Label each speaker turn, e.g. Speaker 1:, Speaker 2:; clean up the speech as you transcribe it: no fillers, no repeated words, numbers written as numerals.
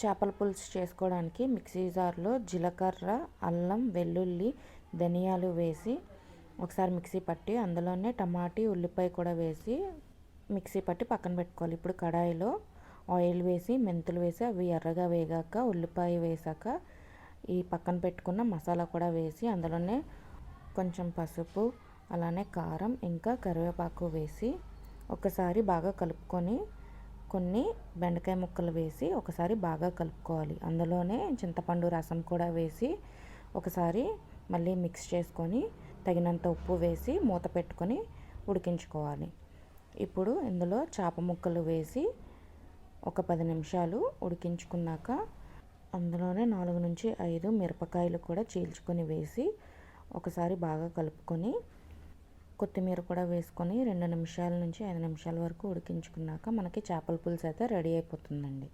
Speaker 1: చేపల పులుసు చేసుకోవడానికి మిక్సీ జార్లో జీలకర్ర, అల్లం, వెల్లుల్లి, ధనియాలు వేసి ఒకసారి మిక్సీ పట్టి అందులోనే టమాటీ, ఉల్లిపాయ కూడా వేసి మిక్సీ పట్టి పక్కన పెట్టుకోవాలి. ఇప్పుడు కడాయిలో ఆయిల్ వేసి మెంతులు వేసి అవి ఎర్రగా వేగాక ఉల్లిపాయ వేసాక ఈ పక్కన పెట్టుకున్న మసాలా కూడా వేసి అందులోనే కొంచెం పసుపు, అలానే కారం, ఇంకా కరివేపాకు వేసి ఒకసారి బాగా కలుపుకొని కొన్ని బెండకాయ ముక్కలు వేసి ఒకసారి బాగా కలుపుకోవాలి. అందులోనే చింతపండు రసం కూడా వేసి ఒకసారి మళ్ళీ మిక్స్ చేసుకొని తగినంత ఉప్పు వేసి మూత పెట్టుకొని ఉడికించుకోవాలి. ఇప్పుడు ఇందులో చేప ముక్కలు వేసి ఒక 10 నిమిషాలు ఉడికించుకున్నాక అందులోనే 4 నుంచి 5 మిరపకాయలు కూడా చీల్చుకొని వేసి ఒకసారి బాగా కలుపుకొని కొత్తిమీర కూడా వేసుకొని 2 నిమిషాల నుంచి 5 నిమిషాల వరకు ఉడికించుకున్నాక మనకి చేపల పులుసు అయితే రెడీ అయిపోతుందండి.